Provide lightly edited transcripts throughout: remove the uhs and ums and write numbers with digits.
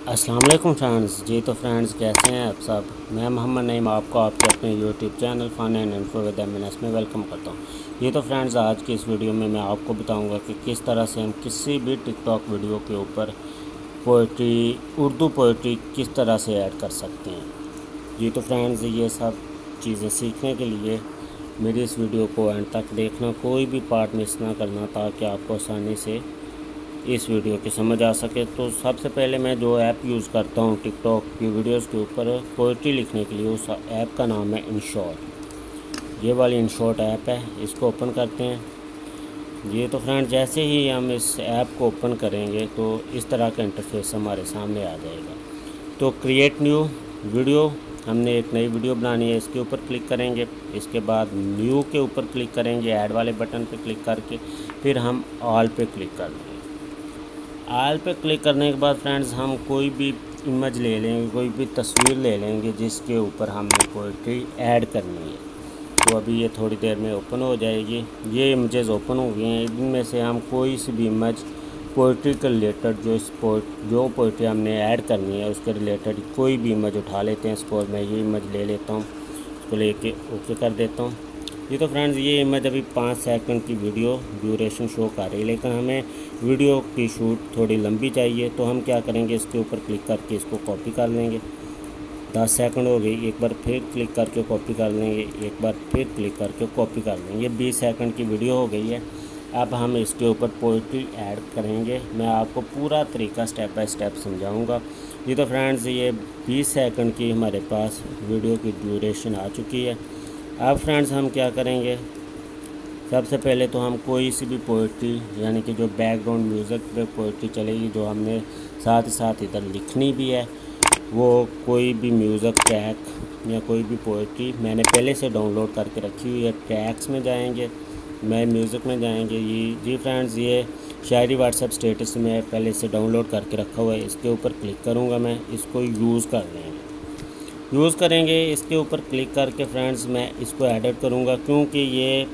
अस्सलाम वालेकुम फ्रेंड्स। जी तो फ्रेंड्स, कैसे हैं आप सब। मैं मोहम्मद नईम आपको आपके अपने YouTube channel fun and info with MNS में वेलकम करता हूं। ये तो फ्रेंड्स, आज की इस वीडियो में मैं आपको बताऊंगा कि किस तरह से हम किसी भी टिकटॉक वीडियो के ऊपर पोइट्री, उर्दू पोइट्री किस तरह से ऐड कर सकते हैं। जी तो फ्रेंड्स, ये सब चीज़ें सीखने के लिए मेरी इस वीडियो को एंड तक देखना, कोई भी पार्ट मिस ना करना, ताकि आपको आसानी से इस वीडियो की समझ आ सके। तो सबसे पहले मैं जो ऐप यूज़ करता हूँ टिकटॉक की वीडियोस के ऊपर पोइट्री लिखने के लिए, उस ऐप का नाम है इनशॉट। ये वाली इनशॉट ऐप है, इसको ओपन करते हैं। ये तो फ्रेंड, जैसे ही हम इस ऐप को ओपन करेंगे तो इस तरह का इंटरफेस हमारे सामने आ जाएगा। तो क्रिएट न्यू वीडियो, हमने एक नई वीडियो बनानी है, इसके ऊपर क्लिक करेंगे। इसके बाद न्यू के ऊपर क्लिक करेंगे, ऐड वाले बटन पे क्लिक करके फिर हम ऑल पे क्लिक कर देंगे। ऑल पे क्लिक करने के बाद फ्रेंड्स, हम कोई भी इमेज ले लेंगे, कोई भी तस्वीर ले लेंगे जिसके ऊपर हमने पोइट्री ऐड करनी है। तो अभी ये थोड़ी देर में ओपन हो जाएगी। ये इमेजेस ओपन हो गई हैं। इनमें से हम कोई सी भी इमेज पोइट्री के रिलेटेड, जो पोइट्री हमने ऐड करनी है उसके रिलेटेड कोई भी इमेज उठा लेते हैं। सपोज मैं ये इमेज ले लेता हूँ, इसको लेके ओके कर देता हूँ। ये तो फ्रेंड्स, ये इमेज अभी 5 सेकंड की वीडियो ड्यूरेशन शो कर रही है, लेकिन हमें वीडियो की शूट थोड़ी लंबी चाहिए। तो हम क्या करेंगे, इसके ऊपर क्लिक करके इसको कॉपी कर लेंगे। 10 सेकंड हो गई, एक बार फिर क्लिक करके कॉपी कर लेंगे, एक बार फिर क्लिक करके कॉपी कर लेंगे। 20 सेकंड की वीडियो हो गई है। अब हम इसके ऊपर पोइट्री ऐड करेंगे। मैं आपको पूरा तरीका स्टेप बाय स्टेप समझाऊंगा। ये तो फ्रेंड्स, ये 20 सेकंड की हमारे पास वीडियो की ड्यूरेशन आ चुकी है। अब फ्रेंड्स, हम क्या करेंगे, सबसे पहले तो हम कोई सी भी पोइट्री, यानी कि जो बैकग्राउंड म्यूज़िक पे पोइट्री चलेगी, जो हमने साथ ही साथ इधर लिखनी भी है, वो कोई भी म्यूज़िक ट्रैक या कोई भी पोइट्री मैंने पहले से डाउनलोड करके रखी हुई है। ट्रैक्स में जाएंगे, मैं म्यूज़िक में जाएंगे। जी फ्रेंड्स, ये शायरी व्हाट्सएप स्टेटस में पहले से डाउनलोड करके रखा हुआ है। इसके ऊपर क्लिक करूँगा, मैं इसको यूज़ कर लेंगे, यूज़ करेंगे। इसके ऊपर क्लिक करके फ्रेंड्स, मैं इसको एडिट करूँगा, क्योंकि ये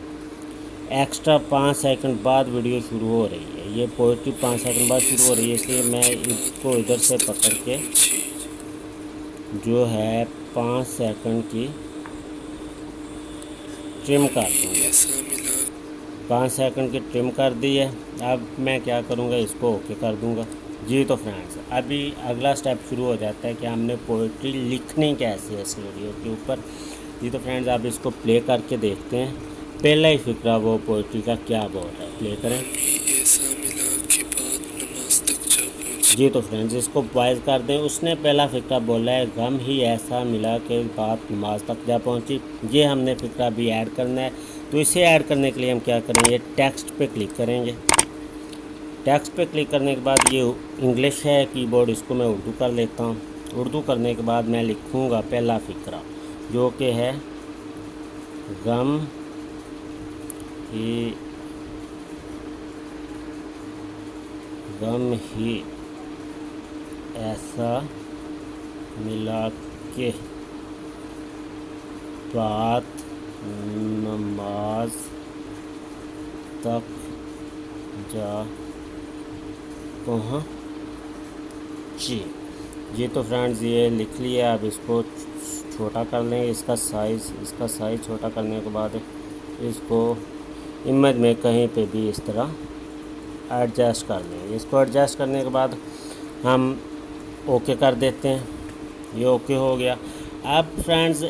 एक्स्ट्रा 5 सेकंड बाद वीडियो शुरू हो रही है। ये पोइट्री 5 सेकंड बाद शुरू हो रही है, इसलिए मैं इसको इधर से पकड़ के जो है 5 सेकंड की ट्रिम कर दूँगा। 5 सेकंड की ट्रिम कर दी है। अब मैं क्या करूँगा, इसको ओके कर दूँगा। जी तो फ्रेंड्स, अभी अगला स्टेप शुरू हो जाता है कि हमने पोइट्री लिखनी कैसे है इस वीडियो के ऊपर। जी तो फ्रेंड्स, आप इसको प्ले करके देखते हैं। पहला ही फिक्रा वो पोइट्री का क्या बोल रहा है, प्ले करें। जी तो फ्रेंड्स, इसको वॉइस कर दें। उसने पहला फिक्रा बोला है, गम ही ऐसा मिला कि बात नमाज तक जा पहुंची। ये हमने फिक्रा भी ऐड करना है। तो इसे ऐड करने के लिए हम क्या करेंगे, टेक्स्ट पे क्लिक करेंगे। टेक्स्ट पे क्लिक करने के बाद, ये इंग्लिश है कीबोर्ड, इसको मैं उर्दू कर लेता हूँ। उर्दू करने के बाद मैं लिखूँगा पहला फ़िक्रा, जो कि है गम ही ऐसा मिला के बात नमाज तक जा पहुँची। ये तो फ्रेंड्स, ये लिख लिया। अब इसको छोटा कर लेंगे, इसका साइज़ छोटा करने के बाद इसको इमेज में कहीं पे भी इस तरह एडजस्ट कर लेंगे। इसको एडजस्ट करने के बाद हम ओके कर देते हैं। ये ओके हो गया। अब फ्रेंड्स,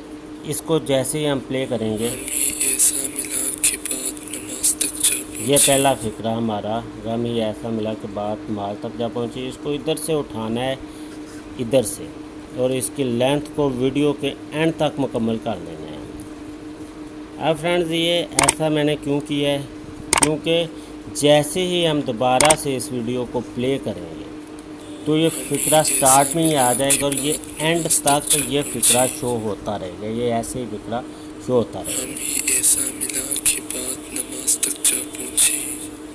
इसको जैसे ही हम प्ले करेंगे, ये पहला फिक्रा हमारा, गम ही ऐसा मिला कि बात माल तक जा पहुंची, इसको इधर से उठाना है, इधर से, और इसकी लेंथ को वीडियो के एंड तक मुकम्मल कर लेना है। अब फ्रेंड्स, ये ऐसा मैंने क्यों किया है, क्योंकि जैसे ही हम दोबारा से इस वीडियो को प्ले करेंगे तो ये फ़िक्रा स्टार्ट में ही आ जाएगा और ये एंड तक ये फ़िक्रा शो होता रहेगा। ये ऐसे ही फ़िक्रा शो होता रहेगा।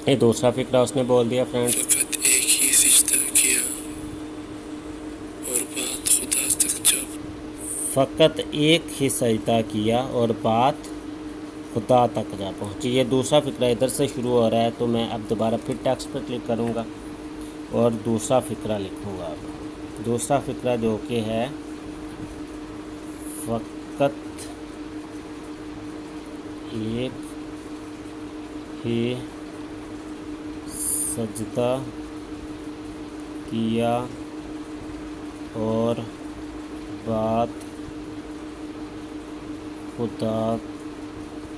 ये दूसरा फ़िक्रा उसने बोल दिया फ्रेंड्स, फ़कत एक ही सजदा किया और बात खुदा तक जा पहुँची। ये दूसरा फ़िक्रा इधर से शुरू हो रहा है। तो मैं अब दोबारा फिर टेक्स्ट पर क्लिक करूँगा और दूसरा फ़िक्रा लिखूँगा। अब दूसरा फ़िक्रा जो कि है फ़कत एक ही सजदा किया और बात खुदा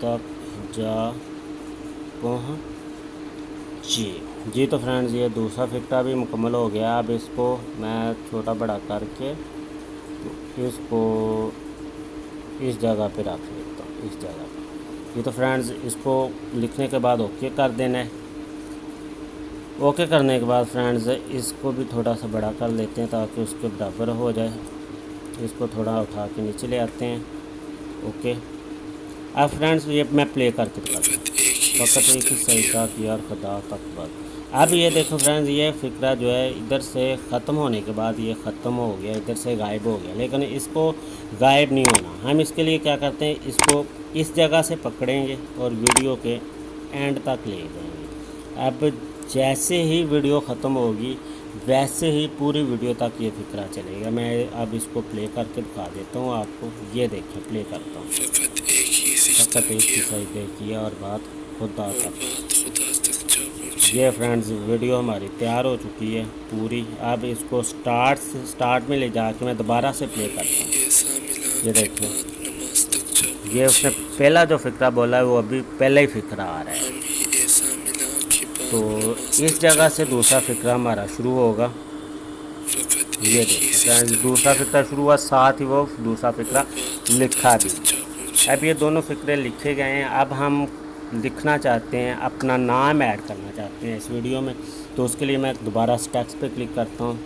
तक जा पहुँची। जी तो फ्रेंड्स, ये दूसरा फ़िक्रा भी मुकम्मल हो गया। अब इसको मैं छोटा बड़ा करके इसको इस जगह पे रख लेता हूँ, इस जगह पे। ये तो फ्रेंड्स, इसको लिखने के बाद ओके कर देना है। ओके करने के बाद फ्रेंड्स, इसको भी थोड़ा सा बड़ा कर लेते हैं ताकि उसके बराबर हो जाए। इसको थोड़ा उठा के नीचे ले आते हैं। ओके, अब फ्रेंड्स ये मैं प्ले करके दिखाता हूँ। फ़कत एक ही सजदा किया और खुदा तक बात। अब ये देखो फ्रेंड्स, ये फ़िक्रा जो है इधर से ख़त्म होने के बाद ये ख़त्म हो गया, इधर से गायब हो गया, लेकिन इसको गायब नहीं होना। हम इसके लिए क्या करते हैं, इसको इस जगह से पकड़ेंगे और वीडियो के एंड तक ले जाएंगे। अब जैसे ही वीडियो ख़त्म होगी वैसे ही पूरी वीडियो तक ये फ़िक्रा चलेगा। मैं अब इसको प्ले करके दिखा देता हूँ आपको। ये देखिए, प्ले करता हूँ। फ़कत एक ही सजदा किया और बात खुदा तक। ये फ्रेंड्स, वीडियो हमारी तैयार हो चुकी है पूरी। अब इसको स्टार्ट में ले जाके मैं दोबारा से प्ले करता हूँ। ये देखिए, ये उसने पहला जो फ़िक्रा बोला है वो अभी पहला ही फ़िक्रा आ रहा है। तो इस जगह से दूसरा फ़िक्रा हमारा शुरू होगा। ये देखिए फ्रेंड्स, दूसरा फ़िक्रा शुरू हुआ, साथ ही वो दूसरा फ़िक्रा लिखा भी। अब ये दोनों फ़िक्रे लिखे गए हैं। अब हम लिखना चाहते हैं, अपना नाम ऐड करना चाहते हैं इस वीडियो में। तो उसके लिए मैं दोबारा टेक्स्ट पे क्लिक करता हूँ,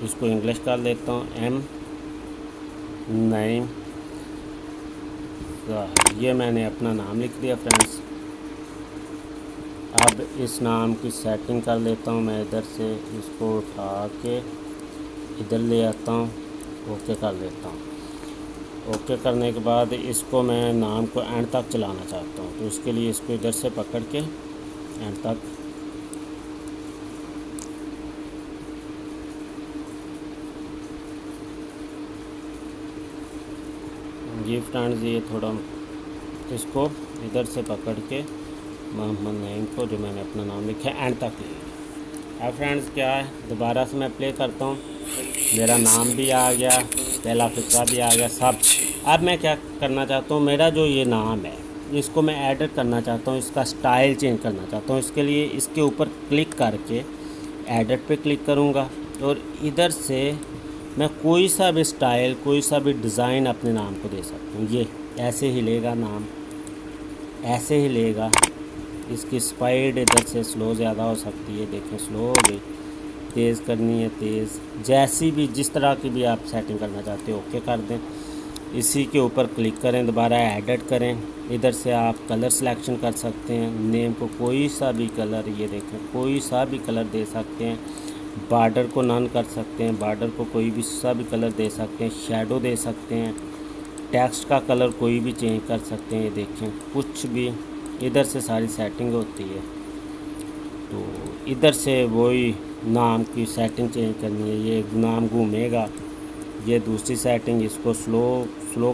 इसको इंग्लिश कर लेता हूँ, M9। ये मैंने अपना नाम लिख दिया फ्रेंड्स। अब इस नाम की सेटिंग कर लेता हूँ मैं। इधर से इसको उठा के इधर ले आता हूँ, ओके कर लेता हूँ। ओके करने के बाद इसको मैं नाम को एंड तक चलाना चाहता हूँ, तो उसके लिए इसको इधर से पकड़ के एंड तक ये फ्रेंड्स, ये थोड़ा इसको इधर से पकड़ के मोहम्मद नईम को, जो मैंने अपना नाम लिखा है, एंड तक ले। अब फ्रेंड्स क्या है, दोबारा से मैं प्ले करता हूँ। मेरा नाम भी आ गया, पहला फ़िक्रा भी आ गया, सब। अब मैं क्या करना चाहता हूँ, मेरा जो ये नाम है इसको मैं एडिट करना चाहता हूँ, इसका स्टाइल चेंज करना चाहता हूँ। इसके लिए इसके ऊपर क्लिक करके एडिट पे क्लिक करूँगा और इधर से मैं कोई सा भी स्टाइल, कोई सा भी डिज़ाइन अपने नाम को दे सकता हूँ। ये ऐसे ही लेगा नाम, ऐसे ही लेगा। इसकी स्पीड इधर से स्लो ज़्यादा हो सकती है, देखें स्लो हो गई। तेज़ करनी है तेज़, जैसी भी जिस तरह की भी आप सेटिंग करना चाहते हो ओके कर दें। इसी के ऊपर क्लिक करें, दोबारा एडिट करें। इधर से आप कलर सिलेक्शन कर सकते हैं, नेम को कोई सा भी कलर, ये देखें कोई सा भी कलर दे सकते हैं। बॉर्डर को नन कर सकते हैं, बॉर्डर को कोई भी सा भी कलर दे सकते हैं, शैडो दे सकते हैं, टेक्स्ट का कलर कोई भी चेंज कर सकते हैं। ये देखें कुछ भी इधर से सारी सेटिंग होती है। तो इधर से वही नाम की सेटिंग चेंज करनी है। ये नाम घूमेगा, ये दूसरी सेटिंग, इसको स्लो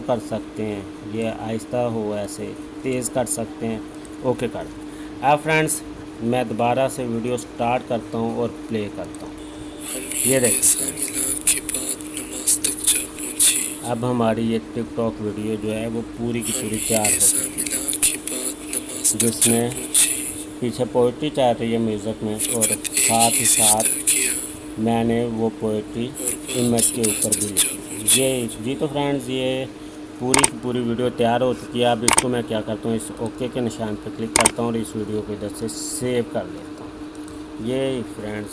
कर सकते हैं, ये आहिस्ता हो, ऐसे तेज़ कर सकते हैं, ओके कर दें। अब फ्रेंड्स मैं दोबारा से वीडियो स्टार्ट करता हूँ और प्ले करता हूँ। ये देखिए, अब हमारी ये टिकटॉक वीडियो जो है वो पूरी की पूरी तैयार हो गई, जिसमें पीछे पोइट्री चल रही है म्यूज़िक में, और साथ ही साथ मैंने वो पोइट्री इमेज के ऊपर भी लिखी। ये जी तो फ्रेंड्स, ये पूरी वीडियो तैयार हो चुकी है। अब इसको मैं क्या करता हूँ, इस ओके के निशान पर क्लिक करता हूँ और इस वीडियो को इधर से सेव कर लेता हूँ। ये फ्रेंड्स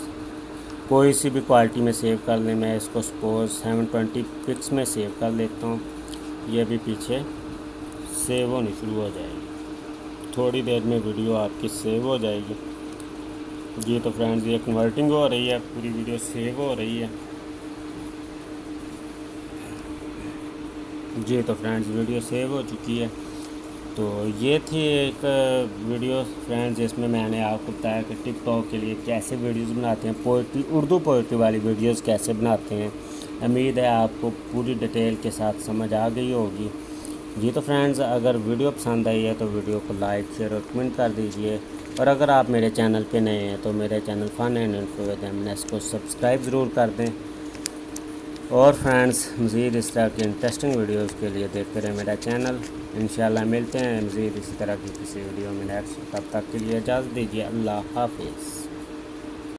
कोई सी भी क्वालिटी में सेव कर लें। मैं इसको सपोज 720 पिक्स में सेव कर लेता हूँ। ये भी पीछे सेव होनी शुरू हो जाएगी, थोड़ी देर में वीडियो आपकी सेव हो जाएगी। जी तो फ्रेंड्स, ये कन्वर्टिंग हो रही है, पूरी वीडियो सेव हो रही है। जी तो फ्रेंड्स, वीडियो सेव हो चुकी है। तो ये थी एक वीडियो फ्रेंड्स, जिसमें मैंने आपको बताया कि टिकटॉक के लिए कैसे वीडियोस बनाते हैं, पोइट्री, उर्दू पोइट्री वाली वीडियोस कैसे बनाते हैं। उम्मीद है आपको पूरी डिटेल के साथ समझ आ गई होगी। जी तो फ्रेंड्स, अगर वीडियो पसंद आई है तो वीडियो को लाइक, शेयर और कमेंट कर दीजिए। और अगर आप मेरे चैनल पे नए हैं तो मेरे channel fun and info with MNS को सब्सक्राइब ज़रूर कर दें। और फ्रेंड्स, मज़ीद इस तरह की इंटरेस्टिंग वीडियोस के लिए देखते रहें मेरा चैनल। इंशाल्लाह मिलते हैं मज़ीद इसी तरह की किसी वीडियो में नेक्स्ट। तब तक के लिए इजाज़त दीजिए। अल्लाह हाफिज़।